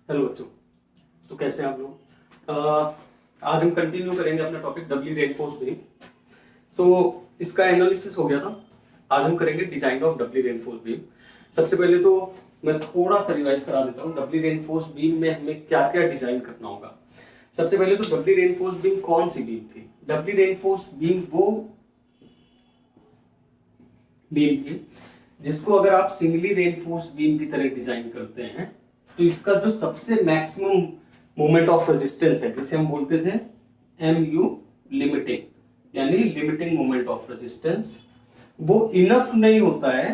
Hello बच्चों। तो कैसे हैं आप लोग? आज हम कंटिन्यू करेंगे अपना टॉपिक डबली रेनफोर्स बीम। सो इसका एनालिसिस हो गया था। आज हम करेंगे design of Dabali reinforced beam. सबसे पहले तो मैं थोड़ा सा रिवाइज करा देता हूँ डबली रेनफोर्स बीम में हमें क्या क्या डिजाइन करना होगा। सबसे पहले तो डबली रेनफोर्स बीम कौन सी बीम थी? डबली रेनफोर्स बीम वो बीम थी जिसको अगर आप सिंगली रेनफोर्स बीम की तरह डिजाइन करते हैं तो इसका जो सबसे मैक्सिमम मोमेंट ऑफ रेजिस्टेंस है, जिसे हम बोलते थे एम यू लिमिटिंग, यानी लिमिटिंग मोमेंट ऑफ रेजिस्टेंस, वो इनफ नहीं होता है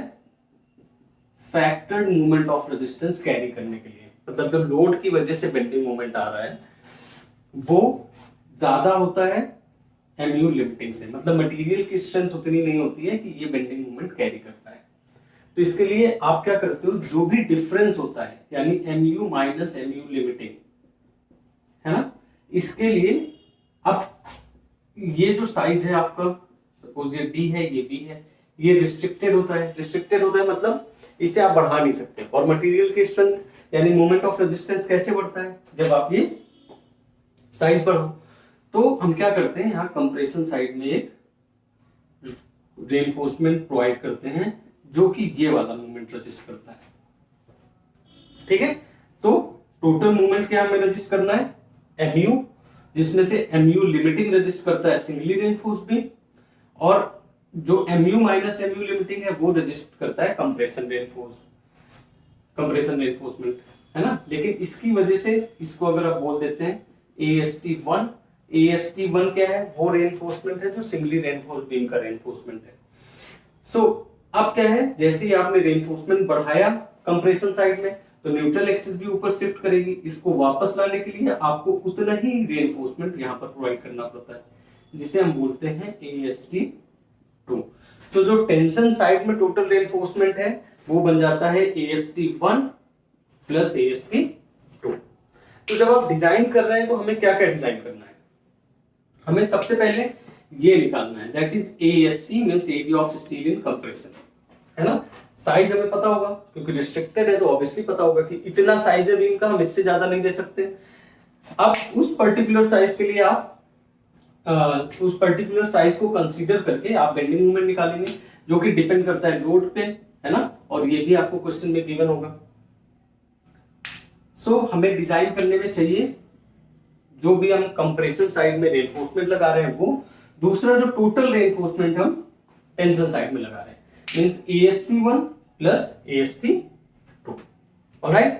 factored moment of resistance carry करने के लिए। मतलब जब लोड की वजह से बेंडिंग मोमेंट आ रहा है वो ज्यादा होता है एमयू लिमिटिंग से। मतलब मटेरियल की स्ट्रेंथ उतनी नहीं होती है कि ये बेंडिंग मोमेंट कैरी करता है। तो इसके लिए आप क्या करते हो, जो भी डिफरेंस होता है यानी एमयू माइनस एमयू लिमिटिंग है ना, इसके लिए अब ये जो साइज है आपका, सपोज ये डी है ये बी है, ये रिस्ट्रिक्टेड होता है। रिस्ट्रिक्टेड होता है मतलब इसे आप बढ़ा नहीं सकते। और मटेरियल की स्ट्रेंथ यानी मोमेंट ऑफ रेजिस्टेंस कैसे बढ़ता है? जब आप ये साइज बढ़ो। तो हम क्या करते हैं, यहाँ कंप्रेशन साइड में एक रेनफोर्समेंट प्रोवाइड करते हैं जो कि ये वाला मूवमेंट रजिस्ट करता है। ठीक है, तो टोटल मूवमेंट क्या हमें रजिस्ट करना है? एमयू, जिसमें से एमयू लिमिटिंग रजिस्ट करता है सिंगली रेनफोर्स बीम, और जो एमयू माइनस एमयू लिमिटिंग है वो रजिस्ट करता है कंप्रेशन रेनफोर्समेंट, है ना। लेकिन इसकी वजह से इसको अगर आप बोल देते हैं AST1, AST1 क्या है? वो रेनफोर्समेंट है जो सिंगली रेनफोर्स बीम का रेनफोर्समेंट है। सो अब क्या है, जैसे ही आपने रेनफोर्समेंट बढ़ाया कंप्रेशन साइड में तो न्यूट्रल एक्सिस भी ऊपर शिफ्ट करेगी। इसको वापस लाने के लिए आपको उतना ही रेनफोर्समेंट यहाँ पर प्रोवाइड करना पड़ता है, जिसे हम बोलते हैं AST2। तो जो टेंशन साइड में टोटल रेनफोर्समेंट है वो बन जाता है AST1 प्लस AST2। तो जब आप डिजाइन कर रहे हैं तो हमें क्या क्या डिजाइन करना है? हमें सबसे पहले ये निकालना है, that is ASC means area of steel in compression, है ना। साइज हमें पता होगा क्योंकि रिस्ट्रिक्टेड है तो ऑब्वियसली पता होगा कि इतना साइज है बीम का, हम इससे ज्यादा नहीं दे सकते। अब उस पर्टिकुलर साइज के लिए आप उस पर्टिकुलर साइज को कंसीडर करके आप बेंडिंग मोमेंट निकालेंगे, जो कि डिपेंड करता है लोड पे, है ना। और ये भी आपको क्वेश्चन में गिवन होगा। सो हमें डिजाइन करने में चाहिए जो भी हम कंप्रेशन साइड में रेनफोर्समेंट लगा रहे हैं वो, दूसरा जो टोटल रेनफोर्समेंट हम टेंशन साइड में लगा रहे हैं, means AST1 plus AST2। Alright,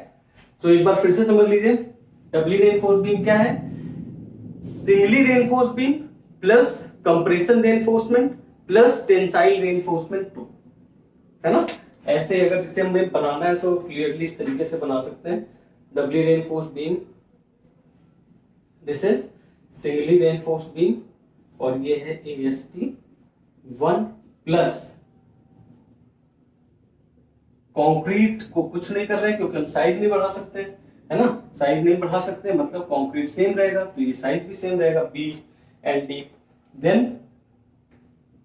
तो एक बार फिर से समझ लीजिए, डबली रेनफोर्स बीम क्या है? Singly reinforced beam plus compression reinforcement plus tensile reinforcement 2, है ना। ऐसे अगर इसे हमें बनाना है तो क्लियरली इस तरीके से बना सकते हैं, doubly reinforced beam, this is singly reinforced beam, और ये है AST1 प्लस कंक्रीट को कुछ नहीं कर रहे हैं क्योंकि हम साइज नहीं बढ़ा सकते, है ना। साइज नहीं बढ़ा सकते मतलब कंक्रीट सेम रहेगा, तो ये साइज भी सेम रहेगा B and D। Then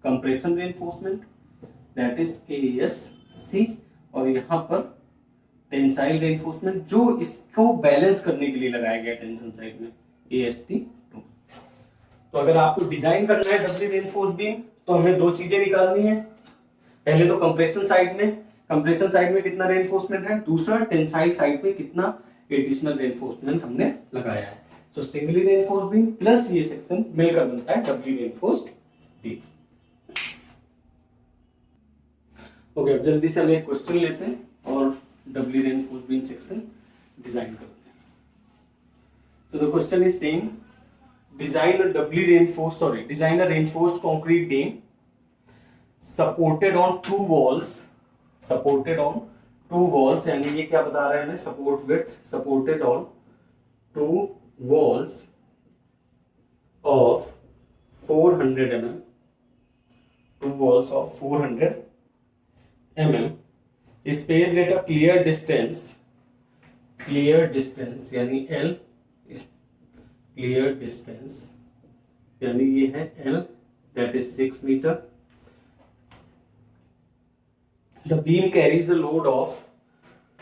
compression reinforcement that is ASC, और यहां पर टेंसाइल रेनफोर्समेंट जो इसको बैलेंस करने के लिए लगाया गया टेंशन साइड में, AST2। तो अगर आपको डिजाइन करना है डबली रेनफोर्स बीम तो हमें दो चीजें निकालनी है। पहले तो कंप्रेशन साइड में कितना रेनफोर्समेंट है, दूसरा टेंसाइल साइड में कितना एडिशनल रेनफोर्समेंट हमने लगाया है। तो सिंगली रेनफोर्स बीम प्लस ये सेक्शन मिलकर बनता है डबली रेनफोर्स बीम। ओके, अब जल्दी से हम एक क्वेश्चन लेते हैं और डबली रेनफोर्स बीम सेक्शन डिजाइन करते हैं। तो the question is saying design a reinforced concrete beam supported on two walls, यानी ये क्या बता रहे हैं हमें, support width, supported on two walls of 400 mm, two walls of 400 mm spaced at a clear distance यानी L, क्लियर डिस्टेंस यानी ये है L, that is 6 metre. The beam carries the load of,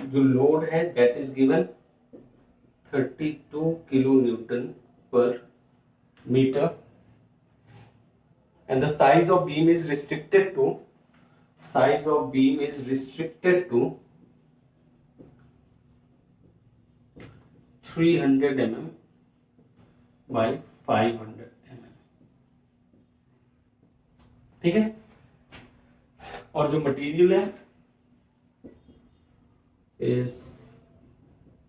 जो लोड है that is given 32 kilo newton पर metre and the size of beam is restricted to 300 mm by 500 mm। ठीक है, और जो मटेरियल है is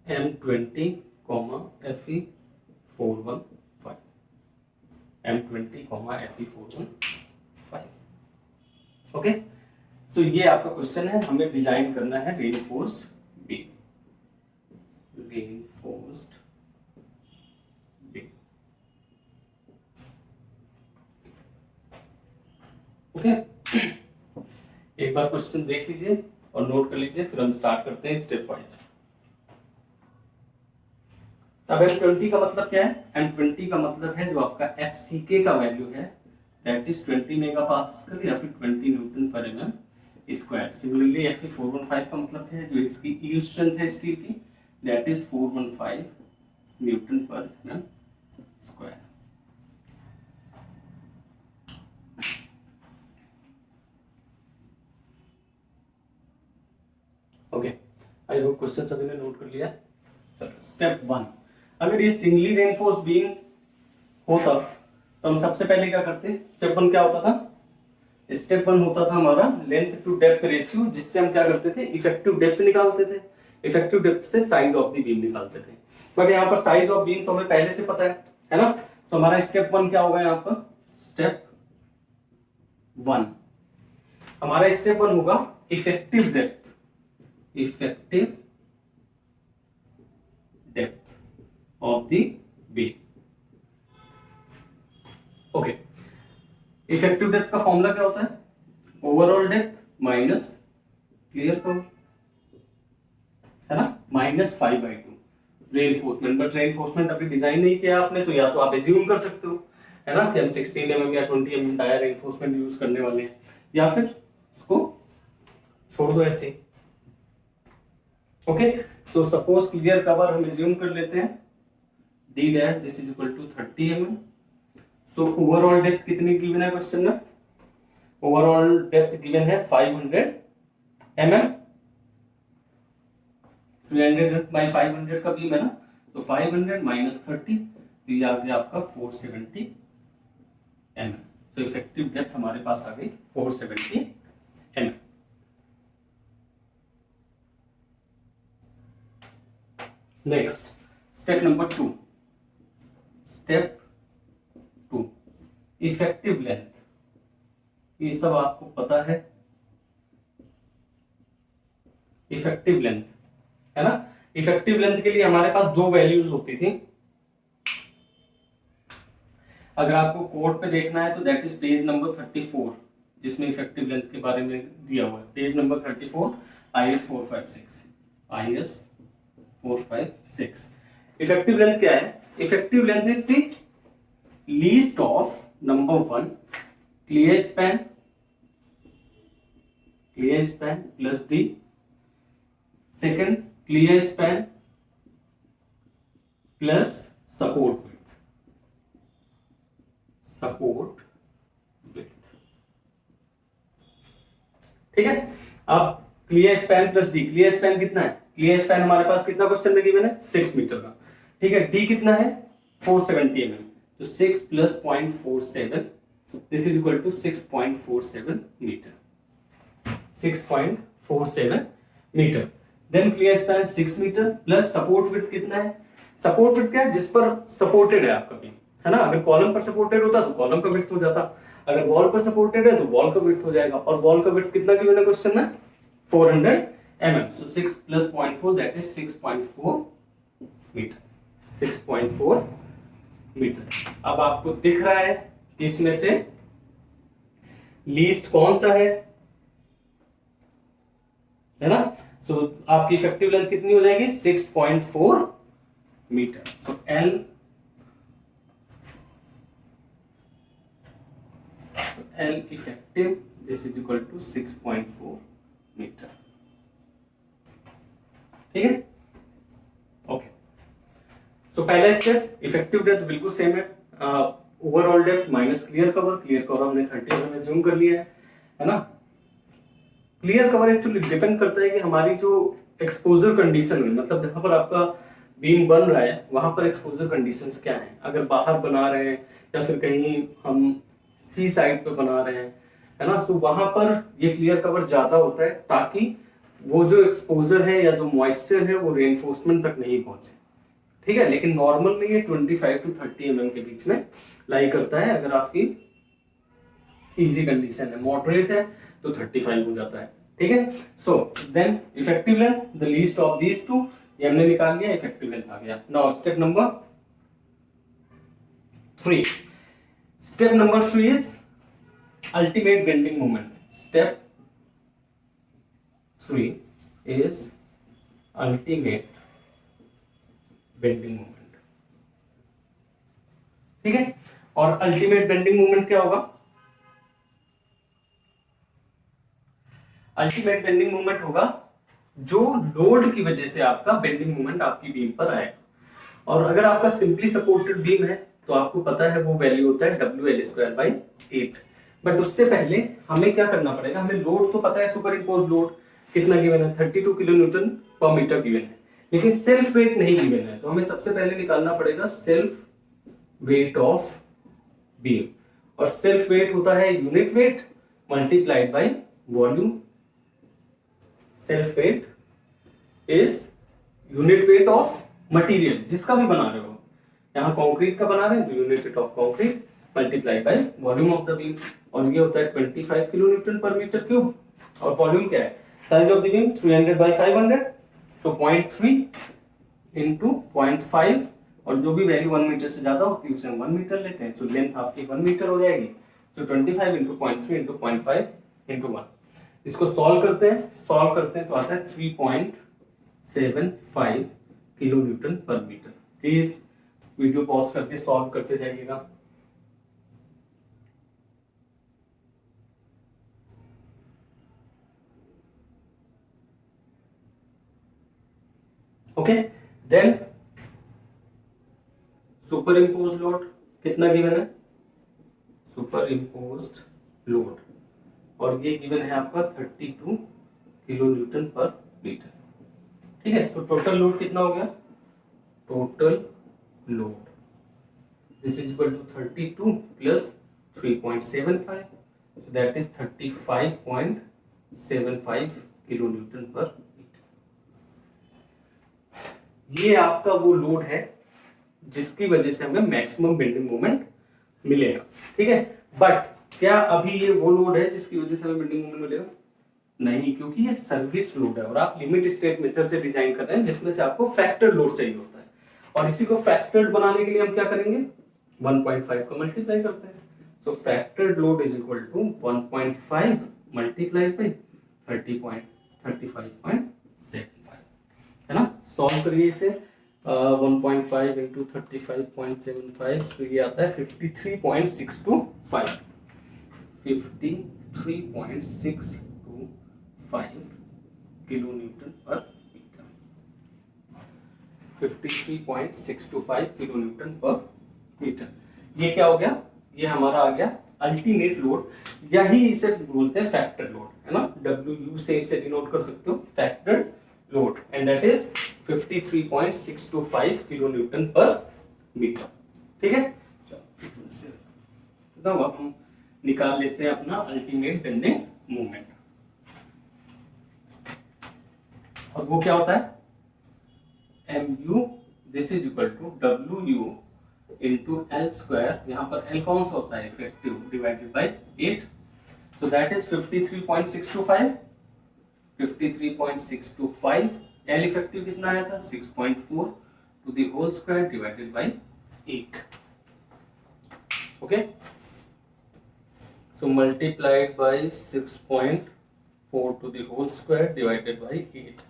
M20, Fe415, M20, Fe415। Okay, सो ये आपका क्वेश्चन है, हमें डिजाइन करना है रेनफोर्स्ड बीम। ओके, एक बार क्वेश्चन देख लीजिए और नोट कर लीजिए, फिर हम स्टार्ट करते हैं स्टेप वाइज। अब M20 का मतलब क्या है? M20 का मतलब है जो आपका FCK का वैल्यू है दैट इज 20 मेगापास्कल या फिर 20 Newton per MM square. Similarly Fe415 का मतलब है जो इसकी यील्ड स्ट्रेंथ है स्टील की that is 415 Newton per MM square. Okay, I hope question सभी ने नोट कर लिया। चलो स्टेप 1, अगर ये सिंगली रेनफोर्स बीम होता तो हम सबसे पहले क्या करते? स्टेप 1 क्या होता था? स्टेप 1 होता था हमारा लेंथ टू डेप्थ रेशियो, जिससे हम क्या करते थे? इफेक्टिव डेप्थ निकालते थे, इफेक्टिव डेप्थ से साइज ऑफ द बीम निकालते थे। बट यहाँ पर साइज ऑफ बीम तो हमें पहले से पता है ना? तो हमारा स्टेप 1 क्या होगा यहाँ पर? स्टेप 1 हमारा स्टेप 1 होगा effective depth, effective depth of the beam. Okay, effective depth का फॉर्मूला क्या होता है? Overall depth minus clear cover, है ना, -5/2 रेनफोर्समेंट। बट रेनफोर्समेंट अभी डिजाइन नहीं किया आपने, तो या तो आप एज्यूम कर सकते हो, है ना, कि हम 16 mm या 20 mm टायर रेनफोर्समेंट यूज करने वाले हैं, या फिर इसको छोड़ दो ऐसे। Okay, so suppose clear cover हम एज्यूम कर लेते हैं d dash this is equal to 30 mm। So overall depth कितनी गिवन है क्वेश्चन में? ओवरऑल डेप्थ गिवन है 500 mm। 300 बाई 500 का बीम है ना, तो 500 माइनस 30, तो ये आ गया आपका 470 mm। तो इफेक्टिव डेप्थ हमारे पास आ गई 470 mm। Next step number 2, step 2 effective length. ये सब आपको पता है, इफेक्टिव लेंथ, है ना। इफेक्टिव लेंथ के लिए हमारे पास दो वैल्यूज होती थी। अगर आपको कोड पे देखना है तो दैट इज पेज नंबर 34, जिसमें इफेक्टिव लेंथ के बारे में दिया हुआ है। Page number 34 IS 456। Effective length क्या है? Effective length is the least of number 1 clear span plus the second clear span plus support width. ठीक है, अब clear span plus D. Clear span कितना है? क्लियर स्पैन हमारे पास कितना क्वेश्चन में गिवन है? 6 मीटर का। ठीक है, डी कितना है? 470 mm, तो 6 plus 0.47 this is equal to 6.47 metre. 6.47 metre. Then clear span 6 metre plus support width कितना है? सपोर्ट विड्थ क्या है? जिस पर सपोर्टेड है आपका बीम, है ना। अगर कॉलम पर सपोर्टेड होता तो कॉलम का विड्थ हो जाता, अगर वॉल पर सपोर्टेड है तो वॉल का विड्थ हो जाएगा। और वॉल का विड्थ कितना गिवन है क्वेश्चन में? 400 mm। So 6 plus 0.4 that is 6.4 metre. 6.4 metre. अब आपको दिख रहा है कि इसमें से लीस्ट कौन सा है ना। सो आपकी इफेक्टिव लेंथ कितनी हो जाएगी? 6.4 metre. So L effective this is equal to 6.4 metre. ठीक है, ओके। सो पहला स्टेप इफेक्टिव डेप्थ बिल्कुल सेम है, overall depth minus clear cover हमने 30 में जूम कर लिया है ना। क्लियर कवर एक्चुअली डिपेंड करता है कि हमारी जो एक्सपोजर कंडीशन है, मतलब जहां पर आपका बीम बन रहा है वहां पर एक्सपोजर कंडीशंस क्या है। अगर बाहर बना रहे हैं या फिर कहीं हम सी साइड पे बना रहे हैं, है ना, तो वहां पर ये क्लियर कवर ज्यादा होता है ताकि वो जो एक्सपोजर है या जो मॉइस्चर है वो रेनफोर्समेंट तक नहीं पहुंचे, ठीक है। लेकिन नॉर्मल में ये 25 to 30 mm के बीच में लाई करता है। अगर आपकी इजी कंडीशन है, मॉडरेट है तो 35 हो जाता है, ठीक है। So then effective length, the least of these two, ये हमने निकाल लिया, इफेक्टिव लेंथ आ गया। Now step number 3, step number 3 is ultimate bending moment. Step 3 is ultimate bending moment, ठीक है। और अल्टीमेट बेंडिंग मोमेंट क्या होगा? अल्टीमेट बेंडिंग मोमेंट होगा जो लोड की वजह से आपका बेंडिंग मोमेंट आपकी बीम पर आएगा। और अगर आपका सिंपली सपोर्टेड बीम है तो आपको पता है वो वैल्यू होता है WL²/8। बट उससे पहले हमें क्या करना पड़ेगा, हमें लोड तो पता है, सुपर इम्पोज लोड कितना गिवन है, 32 किलो न्यूटन पर मीटर गिवन है, लेकिन सेल्फ वेट नहीं गिवन है। तो हमें सबसे पहले निकालना पड़ेगा सेल्फ वेट ऑफ बीम, और सेल्फ वेट होता है unit weight multiplied by volume. Self weight is unit weight of material जिसका भी बना रहे हो। यहाँ कंक्रीट का बना रहे हैं तो unit weight of concrete multiplied by volume of the beam, और ये होता है 25 किलो न्यूटन पर मीटर क्यूब। और वॉल्यूम क्या है, size of the beam 300/500, so 0.3 into 0.5, और जो भी वैल्यू 1 मीटर से ज्यादा होती है उसे हम 1 मीटर लेते हैं। सो लेंथ आपकी 1 मीटर हो जाएगी। So 25 into 0.3 into 0.5 into 1। इसको सॉल्व करते हैं तो आता है 3.75 किलो न्यूटन पर मीटर। प्लीज वीडियो पॉज करके सॉल्व करते जाइएगा। Okay, then superimpose load कितना गिवन है, सुपर इम्पोज्ड लोड, और ये गिवन है आपका 32 किलो न्यूटन पर मीटर, ठीक है। सो टोटल लोड कितना हो गया, total load this is equal to 32 plus 3.75, so that is 35.75 kilo newton पर मीटर। ये आपका वो लोड है जिसकी वजह से हमें मैक्सिमम बेंडिंग मोमेंट मिलेगा, ठीक है। बट क्या अभी ये वो लोड है जिसकी वजह से हमें बेंडिंग मोमेंट मिलेगा? नहीं, क्योंकि ये सर्विस लोड है और आप लिमिट स्टेट मेथड से डिजाइन कर रहे हैं जिसमें से आपको फैक्टर्ड लोड चाहिए होता है। और इसी को फैक्टर्ड बनाने के लिए हम क्या करेंगे, 1.5 को मल्टीप्लाई करते हैं। So factored load is equal to 1.5 multiplied by 35.75, है ना। सॉल्व करिए इसे, 1.5 इंटू 35.75, तो ये आता है 53.625 किलो न्यूटन पर मीटर। 53.625 किलो न्यूटन पर मीटर। ये क्या हो गया, ये हमारा आ गया अल्टीमेट लोड, यही इसे बोलते हैं फैक्टर लोड, है ना। WU से इसे डिनोट कर सकते हो, factor load, and that is 53.625 kilo newton पर मीटर, ठीक है। चलो अब हम निकाल लेते हैं अपना अल्टीमेट बेंडिंग मोमेंट, और वो क्या होता है, MU this is equal to WU into L², यहाँ पर L कौन सा होता है, effective, divided by 8, so that is 53.625। L effective कितना आया था, 6.4 to the whole square divided by 8, okay. So multiplied by 6.4 to the whole square divided by 8,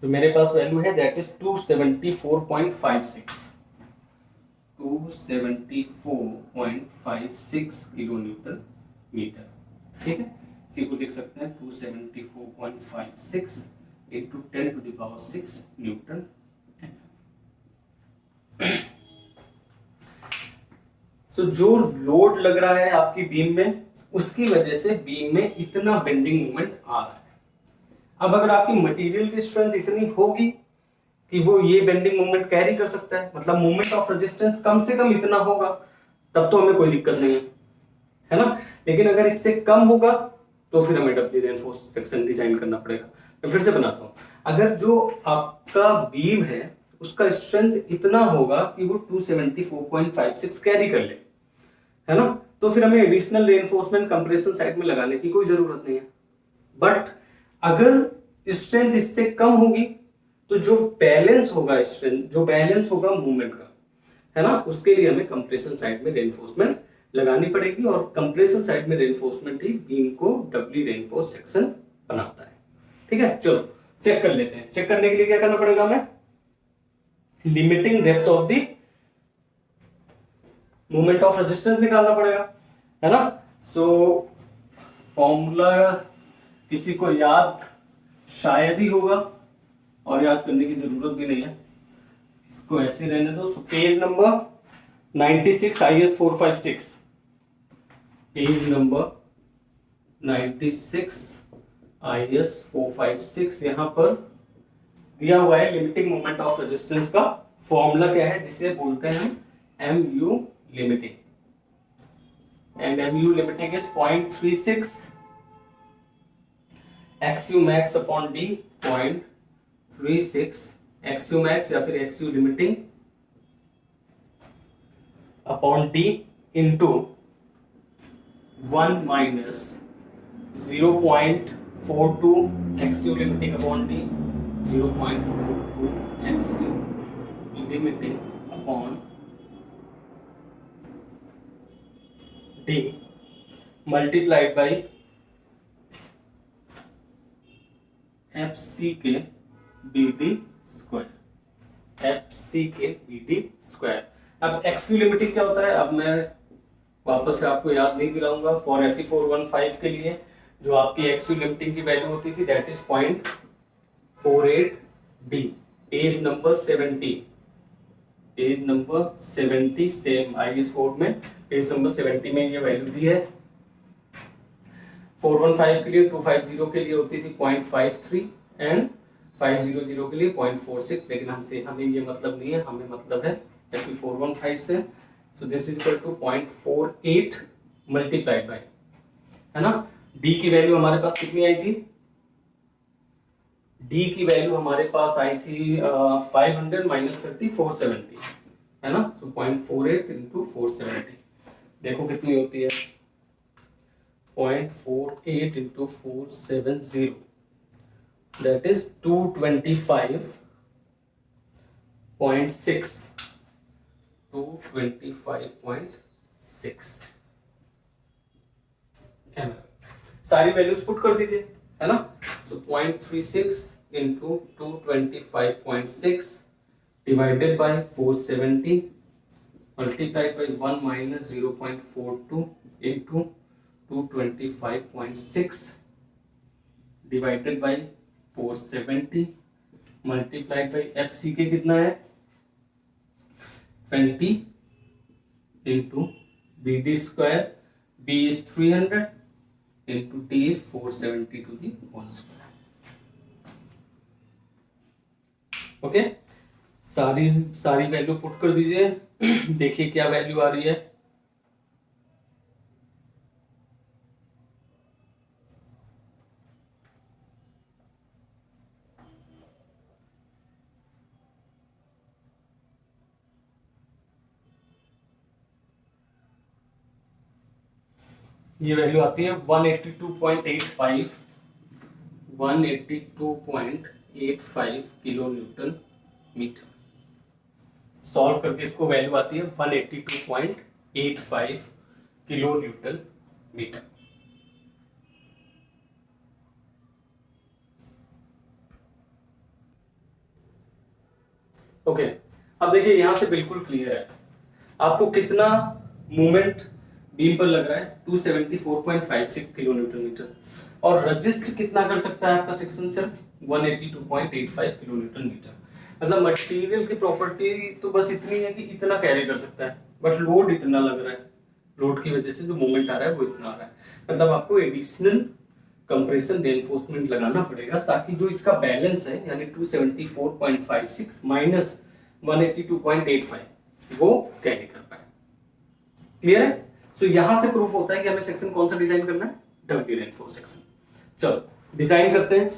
तो मेरे पास वैल्यू है that is 274.56 kilo newton metre, ठीक है। इसी को लिख सकते हैं 274.56 into 10 to the power 6 newton. So जो लोड लग रहा है आपकी बीम में, उसकी वजह से बीम में इतना बेंडिंग मोमेंट आ रहा है। अब अगर आपकी मटेरियल की स्ट्रेंथ इतनी होगी कि वो ये बेंडिंग मोमेंट कैरी कर सकता है, मतलब मोमेंट ऑफ रेजिस्टेंस कम से कम इतना होगा, तब तो हमें कोई दिक्कत नहीं है ना। लेकिन अगर इससे कम होगा तो फिर हमें डबली रेनफोर्स सेक्शन डिजाइन करना पड़ेगा। मैं फिर से बनाता हूं, अगर जो आपका बीम है उसका स्ट्रेंथ इतना होगा कि वो 274.56 कैरी कर ले, है ना, तो फिर हमें एडिशनल रेनफोर्समेंट कंप्रेशन साइड में लगाने की कोई जरूरत नहीं है। बट अगर स्ट्रेंथ इससे कम होगी तो जो बैलेंस होगा स्ट्रेंथ, जो बैलेंस होगा मूवमेंट का, है ना, उसके लिए हमें कंप्रेशन साइड में रेनफोर्समेंट लगानी पड़ेगी। और कंप्रेशन साइड में रेनफोर्समेंट ही बीम को डबली रेनफोर्स सेक्शन बनाता है। ठीक है, चलो चेक कर लेते हैं। चेक करने के लिए क्या करना पड़ेगा हमें, limiting depth of the moment of resistance निकालना पड़ेगा, है ना। सो फॉर्मूला किसी को याद शायद ही होगा और याद करने की जरूरत भी नहीं है, इसको ऐसे रहने दो। So page number 96 IS 456, page number 96 IS 456, यहां पर दिया हुआ है लिमिटिंग मोमेंट ऑफ रेजिस्टेंस का फॉर्मूला क्या है, जिसे बोलते हैं MU limiting, and MU limiting is 0.36 XU max upon D, 0.36 XU max या फिर XU limiting upon D into 1 minus 0.42 XU limiting upon D, 0.42 XU limiting upon D multiplied by FC के BD square, FC के BD square. अब XU limiting क्या होता है, अब मैं वापस से आपको याद नहीं दिलाऊंगा। फॉर FE 415 के लिए जो आपकी XU लिमिटिंग की वैल्यू होती थी that is 0.48 D, page number 70, page number 70 same IS code में पेज नंबर 70 में ये वैल्यू दी है। 415 के लिए, 250 के लिए होती थी 0.53 एंड 500 के लिए 0.46, लेकिन हमें ये मतलब नहीं है, हमें मतलब है FE 415 से। So this is equal to 0.48 multiplied by, है ना। D की वैल्यू हमारे पास कितनी आई थी, D की वैल्यू हमारे पास आई थी 500 माइनस 30 470, है ना। सो 0.48 इंटू 470 देखो कितनी होती है, 0.48 into 470 that is 225.6 225.6 सारी वैल्यूज पुट कर दीजिए, है ना। So 0.36 into 225.6 divided by 470 multiplied by 1 minus 0.42 into 225.6 divided by 470 multiplied by FC के कितना है 20 into BD square, B is 300 into D is 470 to the whole square. Okay, सारी value put कर दीजिए, देखिए क्या वैल्यू आ रही है। ये वैल्यू आती है 182.85 किलो न्यूटन मीटर। सॉल्व करके इसको वैल्यू आती है 182.85 किलो न्यूटन मीटर। ओके, अब देखिए यहां से बिल्कुल क्लियर है आपको कितना मूवमेंट बीम पर लग रहा है, 274.56 किलो न्यूटन मीटर, और रजिस्ट कितना कर सकता है आपका सेक्शन सिर्फ 182.85 किलो न्यूटन मीटर। मतलब मटेरियल की प्रॉपर्टी तो बस इतनी है कि इतना कैरी कर सकता है, बट लोड इतना लग रहा है, लोड की वजह से जो मोमेंट आ रहा है वो इतना आ रहा है। मतलब आपको एडिशनल कंप्रेशन रेनफोर्समेंट लगाना पड़ेगा ताकि जो इसका बैलेंस है यानी 274.56 माइनस 182.85 वो कैरी कर पाए। क्लियर है? सो यहां से प्रूफ होता है कि हमें सेक्शन कौन सा डिजाइन करना है, डबली रेनफोर्स सेक्शन। चलो डिजाइन करते हैं।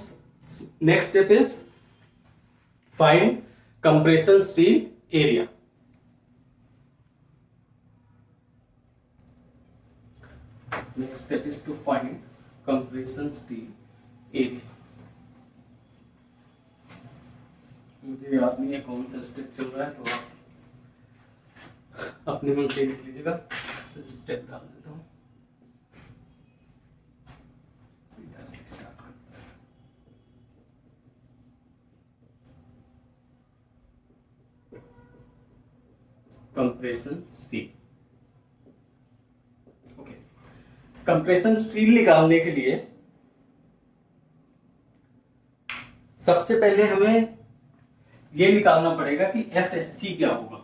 Next step is find compression steel area. Next step is to find compression steel area. मुझे याद नहीं है कौन सा स्टेप चल रहा है, तो आप अपने मन से लिख लीजिएगा। स्टेप डाल देता हूँ। इधर से स्टार्ट करते हैं। Compression steel. कंप्रेशन स्टील निकालने के लिए सबसे पहले हमें यह निकालना पड़ेगा कि एफएससी क्या होगा।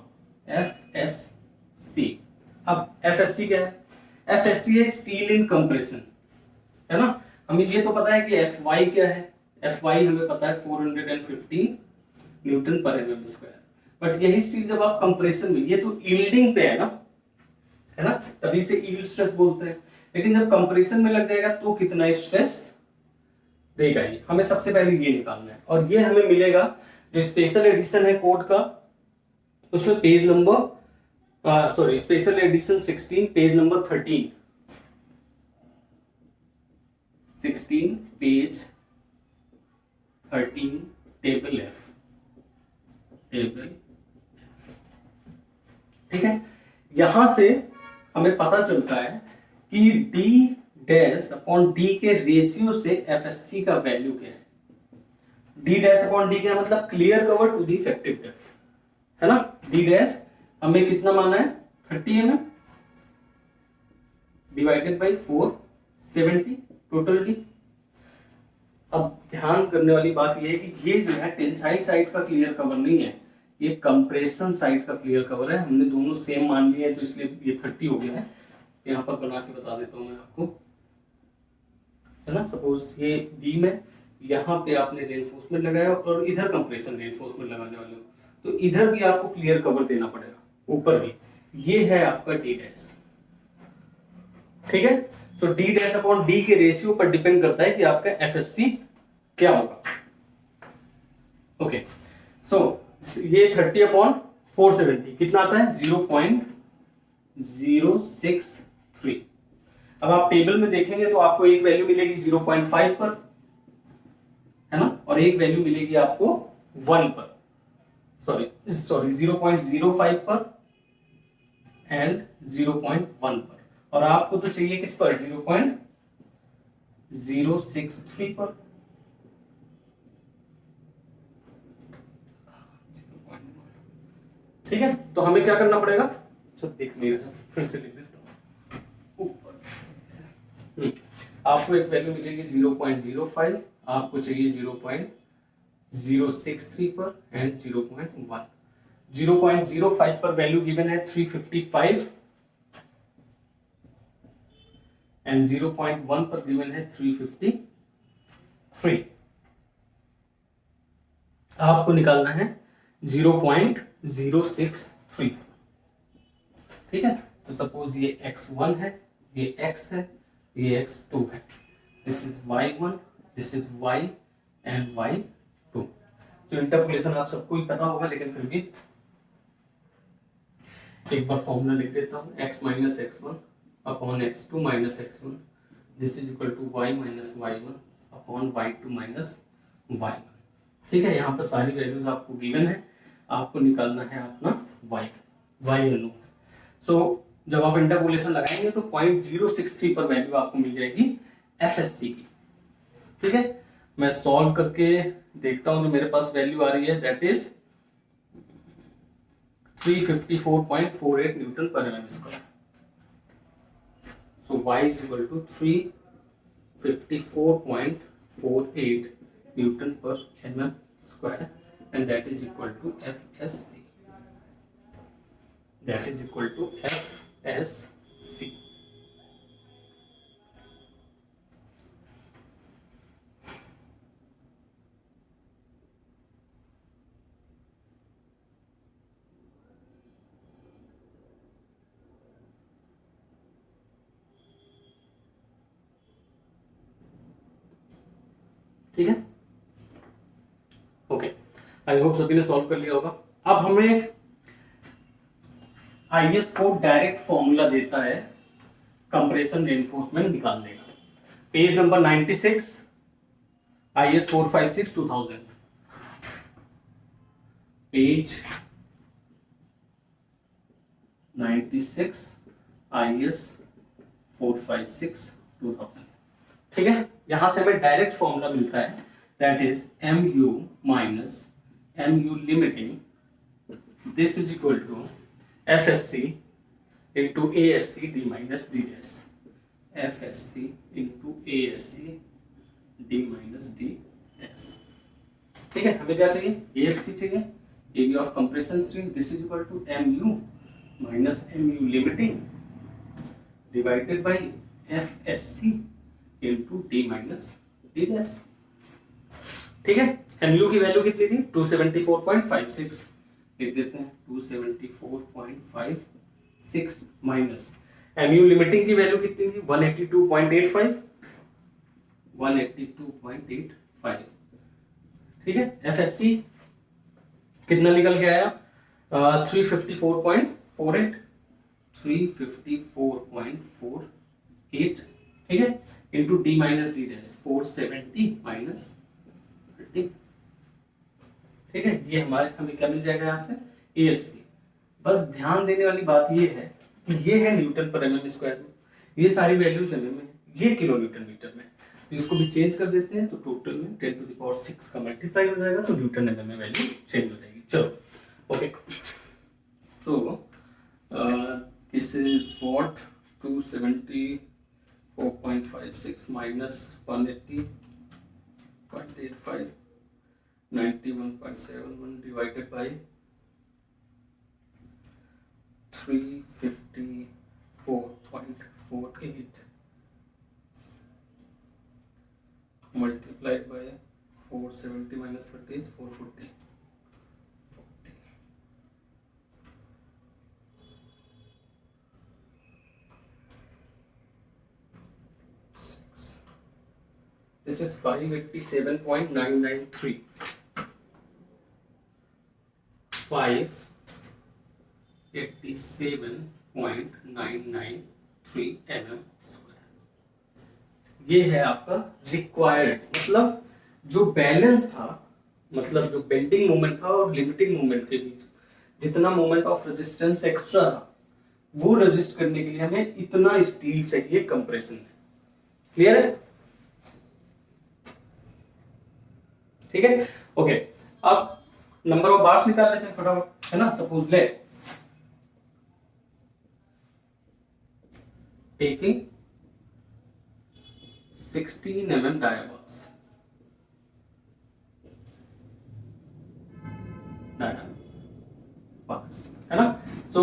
एफएससी, अब एफएससी क्या है? एफएससी है स्टील इन कंप्रेशन, है ना। हमें ये तो पता है कि एफवाई क्या है। एफवाई हमें पता है 415 Newton per MM square. But यही स्टील जब आप कंप्रेशन में, ये तो यील्डिंग पे है ना, तभी से यील्ड स्ट्रेस बोलते हैं। लेकिन जब कंप्रेशन में लग जाएगा तो कितना स्ट्रेस देगा, ये हमें सबसे पहले ये निकालना है। और ये हमें मिलेगा जो स्पेशल एडिशन है कोड का, उसमें page number special edition 16 page number 13 page 13 table F. ठीक है, यहां से हमें पता चलता है कि डी डैश अपॉन डी के रेशियो से एफएससी का वैल्यू क्या है। डी डैश अपॉन डी क्या मतलब clear cover to the effective depth, है ना। डी डैश हमें कितना माना है 30 mm divided by 470 total D. अब ध्यान करने वाली बात यह है कि ये जो है टेंसाइल साइड का क्लियर कवर नहीं है, ये कंप्रेशन साइड का क्लियर कवर है। हमने दोनों सेम मान लिए हैं तो इसलिए ये 30 हो गया है। यहाँ पर बना के बता देता हूं मैं आपको, है ना। सपोज ये बी में यहाँ पे आपने रेनफोर्समेंट लगाया और इधर कंप्रेशन रेनफोर्समेंट लगाने वाले हो, तो इधर भी आपको क्लियर कवर देना पड़ेगा, ऊपर भी। ये है आपका डी डैश, ठीक है। सो डी डैश अपॉन डी के रेशियो पर डिपेंड करता है कि आपका एफएससी क्या होगा। ओके, सो ये 30 अपॉन 470 कितना आता है 0.063। अब आप टेबल में देखेंगे तो आपको एक वैल्यू मिलेगी 0.5 पर, है ना, और एक वैल्यू मिलेगी आपको 1 पर, सॉरी 0.05 पर एंड 0.1 पर। और आपको तो चाहिए किस पर 0.063 पर। ठीक है, तो हमें क्या करना पड़ेगा, सब देख नहीं रहा, फिर से लिख देता हूं ऊपर। आपको एक वैल्यू मिलेगी 0.05, आपको चाहिए 0.063 पर एंड 0.1। 0.05 पर वैल्यू गिवन है 355 एंड 0.1 पर गिवन है 353। आपको निकालना है 0.063। ठीक है, तो सपोज ये x1 है, ये x है, ये x2 है। This is y1, this is y and y2। तो इंटरपोलेशन आप सबको ही पता होगा, लेकिन फिर भी एक बार फॉर्मूला लिख देता हूं। x minus x1 upon x2 minus x1, this is equal to y minus y1 upon y2 minus y1। ठीक है, यहाँ पर सारी वैल्यूज आपको गिवन है, आपको निकालना है अपना y वैल्यू। सो जब आप इंटरपोलेशन लगाएंगे तो 0.063 पर वैल्यू आपको मिल जाएगी एफएससी की। ठीक है, मैं सॉल्व करके देखता हूं, जो मेरे पास वैल्यू आ रही है that is 354.48 newton per MM square. So y is equal to 354.48 newton per MM square and that is equal to FSC. That is equal to FSC. ठीक है, ओके, आई होप सभी ने सॉल्व कर लिया होगा। अब हमें आईएस को डायरेक्ट फॉर्मूला देता है कंप्रेशन रेनफोर्समेंट निकालने का। Page number 96, IS 456 2000, page 96, IS 456 2000। ठीक है, यहां से हमें डायरेक्ट फॉर्मूला मिलता है, that is mu minus mu limiting, this is equal to FSC into ASC D minus D dash, FSC into ASC D minus D dash। ठीक है, हमें क्या चाहिए, ASC चाहिए, area of compression string, this is equal to mu minus mu limiting divided by FSC into D minus D dash। ठीक है, mu की value कितनी थी, 274.56, लिख देते हैं 274.56 माइनस mu लिमिटिंग की वैल्यू कितनी थी, 182.85, 182.85। ठीक है, FSC कितना निकल के आया, 354.48, 354.48। ठीक है, into D minus D dash 470 minus 30। ठीक है, ये हमें क्या मिल जाएगा यहाँ से, ASC। बस ध्यान देने वाली बात ये है कि ये है न्यूटन पर mm स्क्वायर में, ये सारी वैल्यूज mm में, ये किलो न्यूटन मीटर में, तो इसको भी चेंज कर देते हैं, तो टोटल में 10⁶ का मल्टीप्लाई हो जाएगा, तो न्यूटन mm में वैल्यू चेंज हो जाएगी। चलो okay, so this is what 274.56 minus 180.85, 91.71 divided by 354.48 multiplied by 470 minus 30 is 440. This is 587.993. 587.993 mm square. ये है आपका रिक्वायर्ड, मतलब जो बैलेंस था, मतलब जो बेंडिंग मोमेंट था और लिमिटिंग मोमेंट के बीच जितना मोमेंट ऑफ रेजिस्टेंस एक्स्ट्रा था, वो रजिस्ट करने के लिए हमें इतना स्टील चाहिए कंप्रेशन में। क्लियर है? ठीक है, ओके। अब नंबर ऑफ बार्स निकाल लेते हैं फटाफट, है ना। सपोज ले टेकिंग 16 mm diamonds, है ना। सो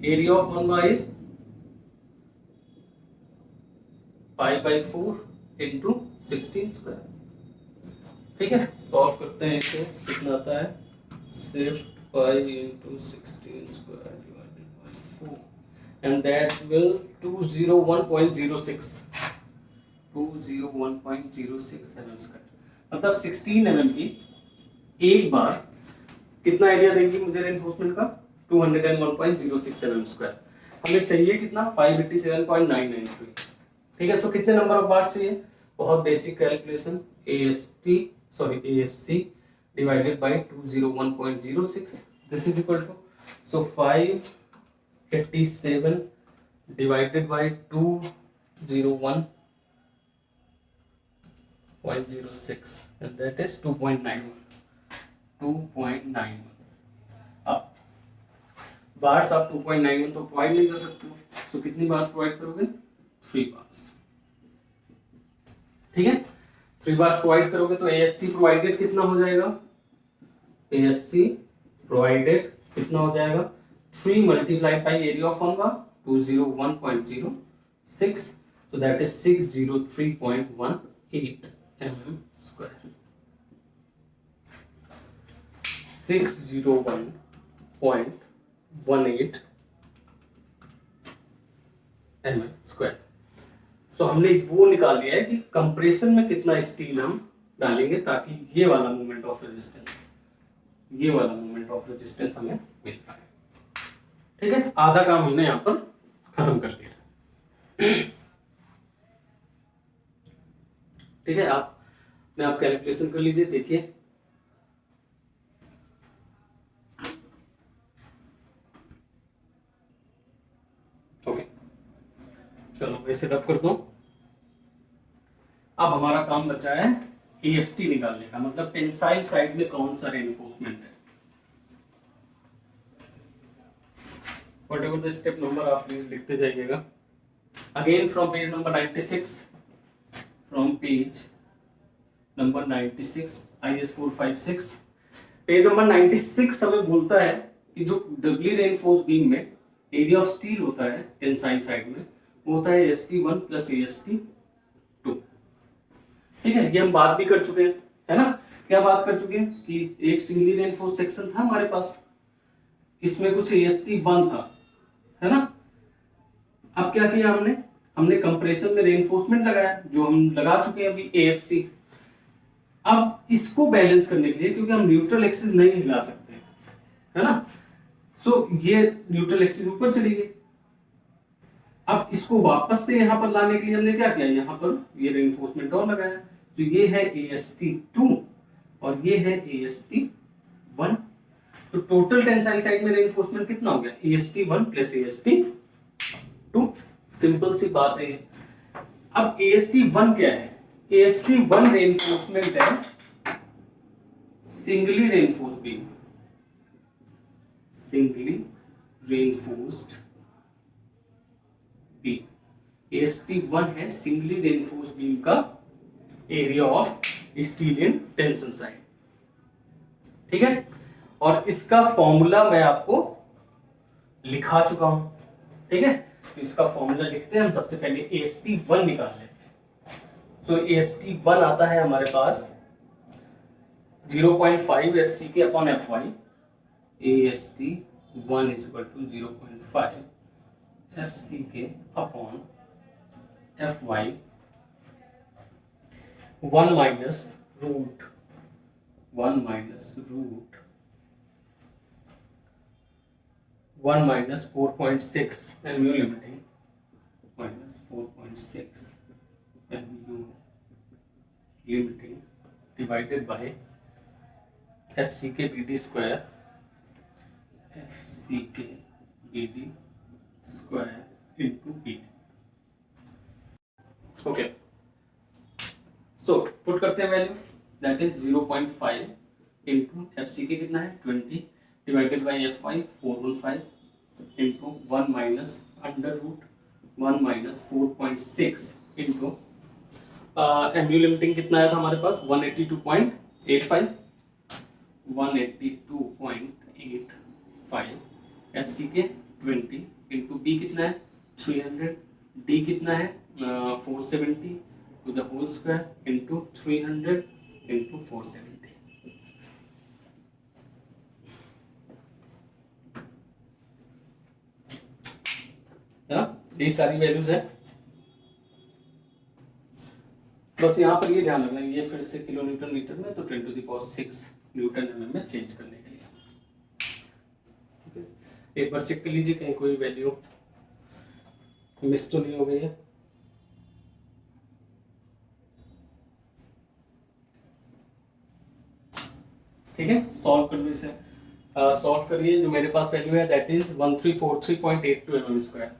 area of one bar is 5/4 into 16 square. ठीक है, सॉल्व करते हैं इसे, कितना आता है, सिर्फ 5 into 16 square divided by 4 and that will 201.06 mm square. मतलब 16 mm की एक बार कितना एरिया देगी मुझे रेनफोर्समेंट का, 201.06 mm स्क्वायर। हमें चाहिए कितना, 587.993। ठीक है, सो कितने नंबर ऑफ बार्स चाहिए, बहुत basic calculation, ASC divided by 201.06, this is equal to, so 587 divided by 201.06 and that is 2.91। अब बार्स आप 2.91 तो प्रोवाइड नहीं कर सकते हो, तो कितनी बार्स प्रोवाइड करोगे, 3 बार्स। ठीक है, 3 बार्स प्रोवाइड करोगे तो ASC प्रोवाइडेड कितना हो जाएगा, ASC प्रोवाइडेड कितना हो जाएगा 3 multiplied by area of 1 bar 201.06 so that is 603.18 mm square 601.18 mm square। तो हमने वो निकाल लिया है कि कंप्रेशन में कितना स्टील हम डालेंगे ताकि ये वाला मोमेंट ऑफ रेजिस्टेंस हमें मिल पाए। ठीक है, आधा काम हमने यहां पर खत्म कर लिया। ठीक है, आप कैलकुलेशन कर लीजिए, देखिए। ओके, चलो वैसे रब कर दो। अब हमारा काम बचा है एएसटी निकालने का, मतलब टेंसाइल साइड में कौन सा रेनफोर्समेंट है। व्हाटएवर द स्टेप नंबर आप प्लीज लिखते जाइएगा। Again from page number 96, from page number 96 IS 456। Page number 96 हमें बोलता है कि जो डबली रेनफोर्स बीम में एरिया ऑफ स्टील होता है टेंसाइल साइड में वो होता है AST1 प्लस AST2। ठीक है, ये हम बात भी कर चुके हैं, है ना। क्या बात कर चुके हैं कि एक सिंगली रेनफोर्स सेक्शन था हमारे पास, इसमें कुछ AST1 था, है ना। अब क्या किया हमने कंप्रेशन में रेनफोर्समेंट लगाया, जो हम लगा चुके हैं अभी ASC। अब इसको बैलेंस करने के लिए, क्योंकि हम न्यूट्रल एक्सिस नहीं हिला सकते, है ना, सो ये न्यूट्रल एक्सिस ऊपर चली गई। अब इसको वापस से यहां पर लाने के लिए हमने क्या किया, यहां पर ये रेनफोर्समेंट और लगाया। तो ये है AST2 और ये है AST1। तो टोटल टेंसाइल साइड में रेनफोर्समेंट कितना हो गया, AST1 प्लस AST2। सिंपल सी बात है। अब AST1 क्या है, AST1 रेनफोर्समेंट है singly reinforced beam, singly reinforced beam. AST1 है सिंगली रेनफोर्स बीम का area of steel in tension side. ठीक है, और इसका फॉर्मूला मैं आपको लिखा चुका हूं। ठीक है, तो इसका फॉर्मूला लिखते हैं हम। सबसे पहले AST1 निकाल लेते हैं। तो AST1 आता है हमारे पास 0.5 FCK upon FY। AST1 is equal to 0.5 FCK upon FY 1 minus root 1 minus 4.6 MU limiting minus 4.6 MU limiting divided by FCK BD square, FCK BD square into BD। Okay, so put करते हैं value, that is 0.5 into FCK कितना है 20 divided by FY 415 into 1 minus under root 1 minus 4.6 into MU limiting कितना आया था हमारे पास 182.85 FCK 20 into B कितना है 300, D कितना है 470 to the whole square into 300 into 470। ये सारी वैल्यूज है। बस यहाँ पर ये ध्यान रखना, ये फिर से किलो न्यूटन मीटर में, तो 10 to the power 6 newton mm में चेंज करने के लिए। ठीक है, एक बार चेक कर लीजिए कहीं कोई वैल्यू मिस तो नहीं हो गई है। ठीक है, सॉल्व कर लो इसे। सॉल्व करिए, जो मेरे पास वैल्यू है that is 1343.82 mm square,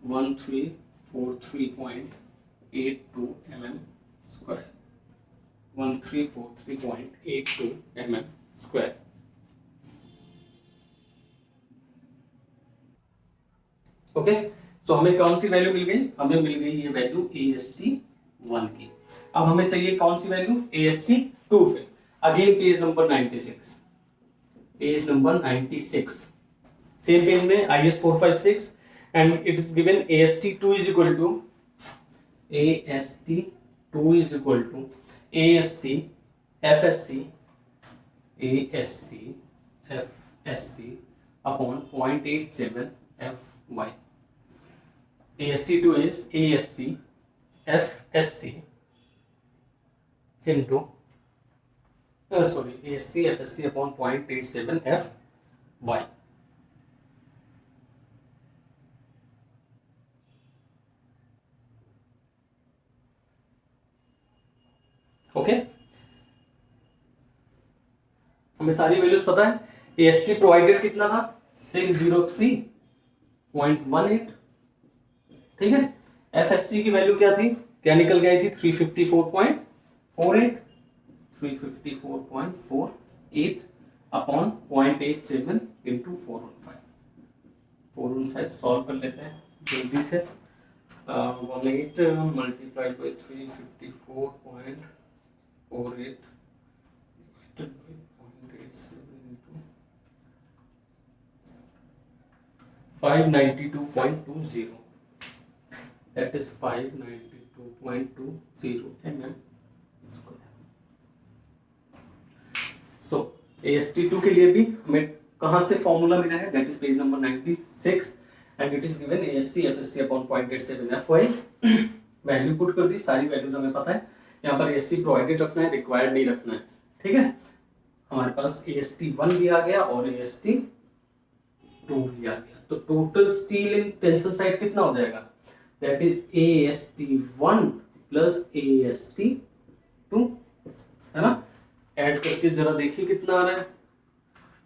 1343.82 mm square, 1343.82 mm square. Okay, तो हमें कौन सी वैल्यू मिल गई, हमें मिल गई ये वैल्यू AST1 की। अब हमें चाहिए कौन सी वैल्यू AST2 पे। Again page number 96, page number 96. Same page में IS 456 and it is given AST2 is equal to AST2 is equal to ASC FSC upon 0.87 FY. AST2 is ASC FSC into ASC FSC upon 0.87 FY. Okay, हमें सारी values पता है. ASC provided कितना था 603.18. ठीक है. FSC की value क्या थी, क्या निकल गई थी 354.48 अपॉन 0.87 इंटू 415 सॉल्व कर लेते हैं जल्दी से. 18 multiplied by 354.48 divided by 0.87 into 592.20. That is 592.20 mm square. So AST2 के लिए भी हमें कहाँ से फॉर्मूला मिला है, that is page number 96 and it is given ASC FSC upon 0.87 FY. Value put कर दी, सारी वैल्यूज हमें पता है. यहाँ पर ASC प्रोवाइडेड रखना है, रिक्वायर्ड नहीं रखना है. ठीक है. हमारे पास AST1 भी आ गया और AST2 भी आ गया. तो total steel in tension side कितना हो जाएगा, that is AST1 plus AST2, है ना. ऐड करके जरा देखिए कितना आ रहा है.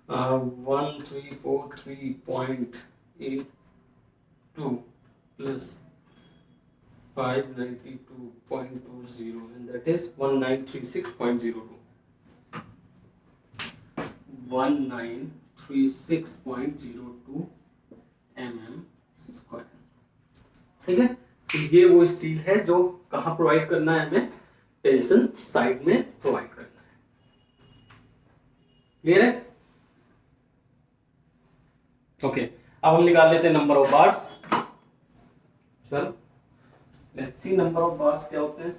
1343.82 plus 592.20 and that is 1936.02. 1936.02 mm square. ठीक है. तो ये वो स्टील है जो कहाँ प्रोवाइड करना है, हमें टेंशन साइड में प्रोवाइड करना है. क्लियर है. ओके, अब हम निकाल लेते हैं नंबर ऑफ बार्स. चलो let's see number of bars क्या होते हैं.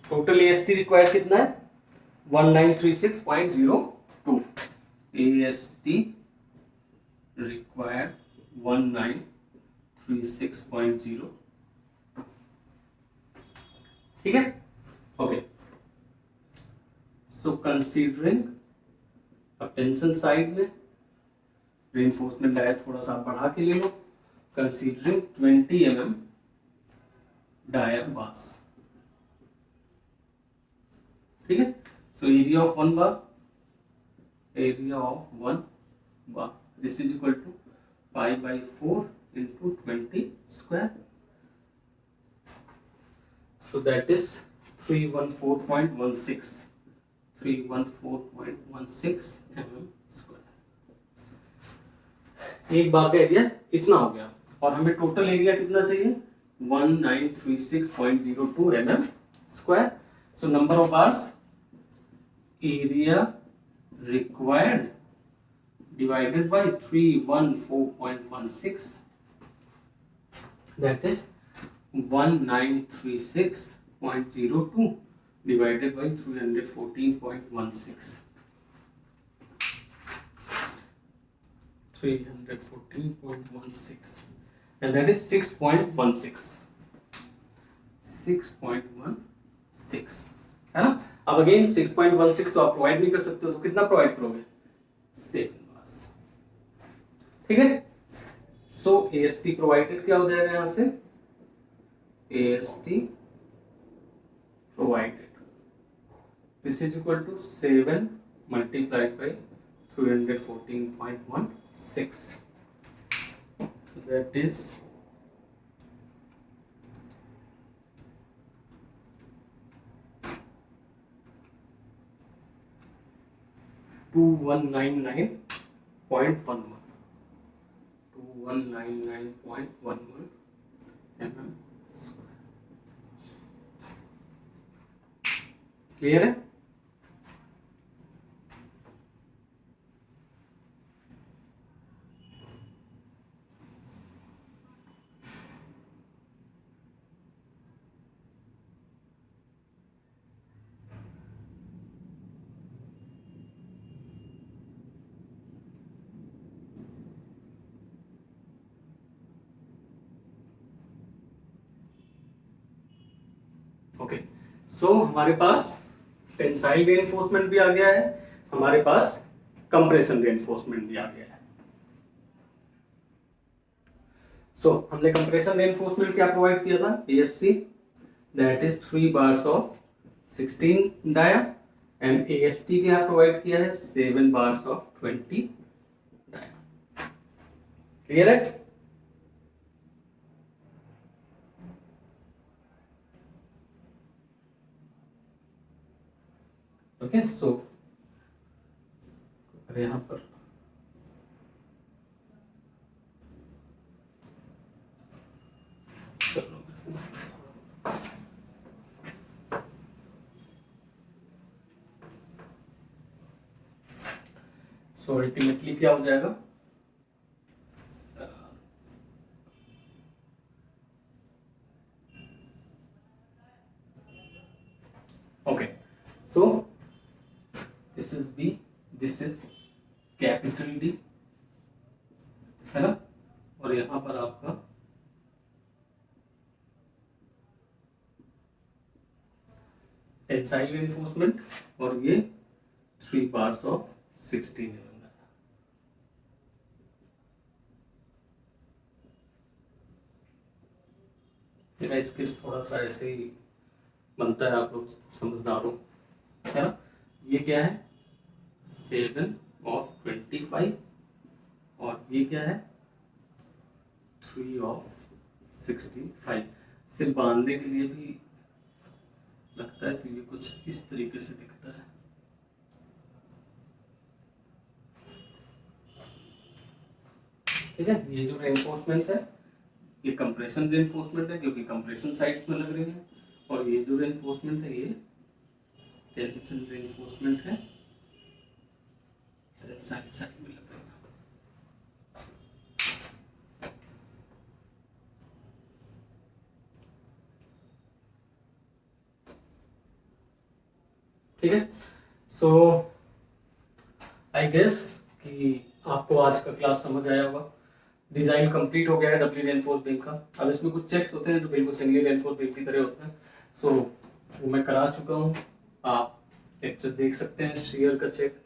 टोटल AST रिक्वायर्ड कितना है 1936.02. AST required 1936.02. ठीक है. ओके, सो कंसीडरिंग अब टेंशन साइड में रेनफोर्समेंट डायर थोड़ा सा बढ़ा के ले लो. Considering 20 mm dia bars. ठीक है. So area of one bar this is equal to pi by 4 into 20 square. So that is 314.16 mm square. एक बार का एरिया इतना हो गया और हमें टोटल एरिया कितना चाहिए 1936.02 mm square. So number of bars, area required divided by 314.16, that is 1936.02 divided by 314.16. 314.16 and that is 6.16 है ना. अब अगेन 6.16 तो आप प्रोवाइड नहीं कर सकते हो, तो कितना प्रोवाइड करोगे 7 बस. ठीक है. सो AST प्रोवाइडेड क्या हो जाएगा यहां से, AST provided this is equal to 7 multiplied by 314.16. That is 2199.11 mm. Clear है? ओके, सो हमारे पास टेंसाइल रेनफोर्समेंट भी आ गया है, हमारे पास कंप्रेशन रेनफोर्समेंट भी आ गया है। सो हमने कंप्रेशन रेनफोर्समेंट क्या प्रोवाइड किया था? ASC, that is 3 bars of 16 dia, and AST क्या प्रोवाइड किया है? 7 बार्स ऑफ 20 डाया। क्लियर है? ओके, सो यहां पर सो अल्टीमेटली क्या हो जाएगा? Okay, so this is B, this is capital D, है ना, और यहां पर आपका टेंसाइल रेनफोर्समेंट, और ये 3 बार्स ऑफ 16 है। मेरा स्केच थोड़ा सा ऐसे ही बनता है, आप लोग समझदार हो, है ना। ये क्या है? 7 ऑफ 25, और ये क्या है? 3 ऑफ 65। सिर्फ बांधने के लिए भी लगता है तो ये कुछ इस तरीके से दिखता है। ठीक है, ये जो रेनफोर्समेंट है ये कंप्रेशन रेनफोर्समेंट है, क्योंकि कंप्रेशन साइड्स में लग रही है, और ये जो रेनफोर्समेंट है ये टेंशन रेनफोर्समेंट है, टेंसाइल साइड में लग रही है। ठीक है, सो आई गेस कि आपको आज का क्लास समझ आया होगा। डिजाइन कंप्लीट हो गया है डबली रेनफोर्स बीम का। अब इसमें कुछ चेक्स होते हैं जो बिल्कुल सिंगली रेनफोर्स बीम की तरह होते हैं, सो वो मैं करा चुका हूँ, आप लेक्चर देख सकते हैं। शेयर का चेक,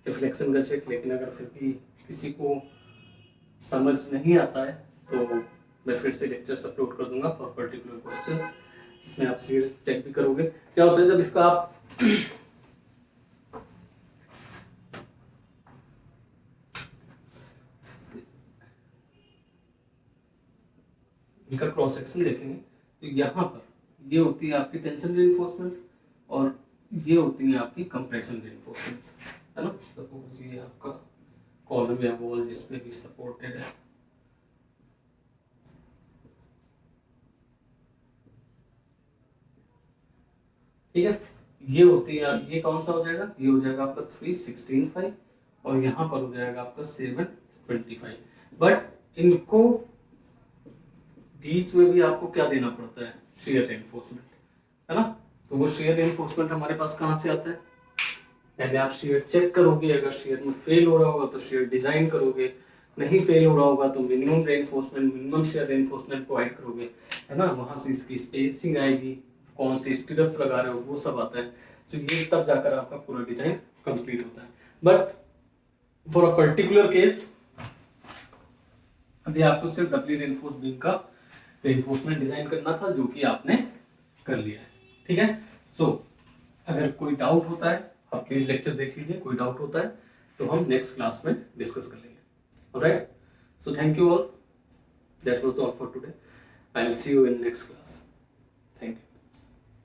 रिफ्लेक्शन का चेक, लेकिन अगर फिर भी किसी को समझ नहीं आता है तो मैं फिर से लेक्चर्स अपलोड कर दूंगा फॉर पर्टिकुलर क्वेश्चंस, जिसमें आप शेयर चेक भी करोगे। क्या होता है जब इसका आप इनका क्रॉस सेक्शन देखेंगे तो यहाँ पर ये होती है आपकी टेंशन रेनफोर्समेंट, और ये होती है आपकी कंप्रेशन रेनफोर्समेंट, है ना। सपोज ये आपका कॉलम या वॉल जिसपे भी सपोर्टेड है, ठीक है। ये होती है, ये कौन सा हो जाएगा? ये हो जाएगा आपका 316.5, और यहाँ पर हो जाएगा आपका 725। बट इनको बीच में भी आपको क्या देना पड़ता है? शेयर रेनफोर्समेंट, है ना। तो वो शेयर रेनफोर्समेंट हमारे पास कहाँ से आता है? पहले आप शेयर चेक करोगे, अगर शेयर में फेल हो रहा होगा तो शेयर डिजाइन करोगे, नहीं फेल हो रहा होगा तो minimum reinforcement, minimum share reinforcement provide करोगे, है ना। वहां से इसकी स्पेसिंग आएगी, कौन सी स्टीरअप लगा रहे हो वो सब आता है, तो ये तब जाकर आपका पूरा डिजाइन कंप्लीट होता है। But for a particular case अभी आपको सिर्फ डबली रेनफोर्स बीम का रेनफोर्समेंट डिजाइन करना था, जो कि आपने कर लिया है। ठीक है, सो अगर कोई डाउट होता है आप प्लीज लेक्चर देख लीजिए, कोई डाउट होता है तो हम नेक्स्ट क्लास में डिस्कस कर लेंगे। Alright, so thank you all, that was all for today, I will see you in next class.